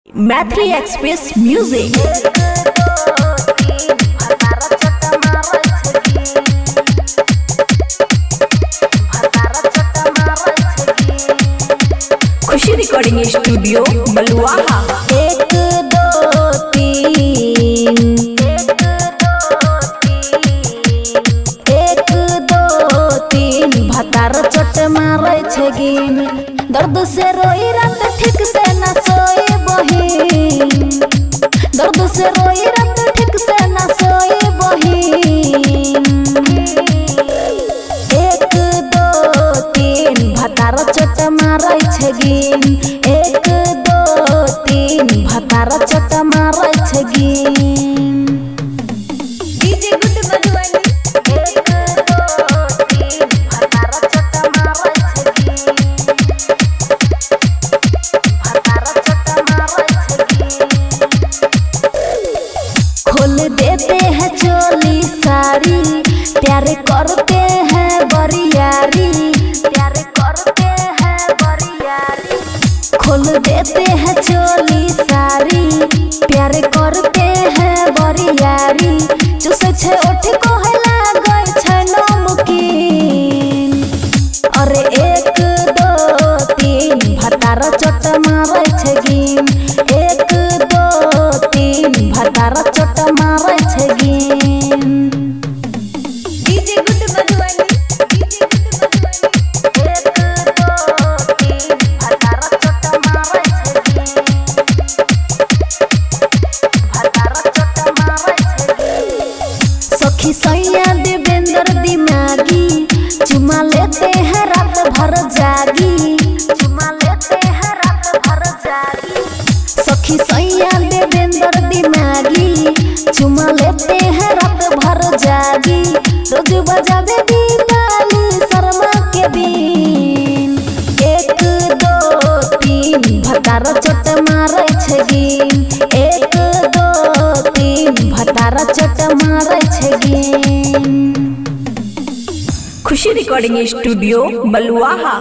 Maithili express music. Khushi recording studio Baluaha. एक दो तीन, एक दो तीन भतार चोट मारे छे गिन। दर्द से रोई रात ठीक से न सोई बहिन, दर्द से रोई रात ठीक से न सोई बहिन। एक दो तीन भतार चोट मारे छे गिन, एक दो तीन भतार चोट मारे छे गिन। DJ good Madhubani. एक दो तीन भतार चोट मारे छे गिन, भतार चोट मारे छे गिन। खोल देते हैं चोली सारी, प्यार करते हैं बरियारी, प्यार करते हैं बरियारी। खोल देते हैं चोली सारी, प्यार करते हैं बरियारी। चूसे छे ओठ को हला गई छे नमकीन। अरे एक दो तीन भतार चोट मारे छे गिन, एक दो तीन भतार चोट मारे छे गिन। DJ good Madhubani. DJ good Madhubani. एक दो तीन भतार चोट मारे छे गिन, भतार चोट मारे छे गिन। सखी सैया देवेंद्र दिमागी, चुमा लेते हैं रात भर जागी, चुमा लेते हैं रात भर जागी। सखी सैया देवेंद्र दिमागी, चुमा लेते हैं रात भर जागी। रोज बजावे दीपाली शर्मा के बीन। एक दो तीन भतार चोट मारे छे गिन, एक दो तीन भतार चोट मारे छे गिन। खुशी रिकॉर्डिंग स्टूडियो बलुआहा।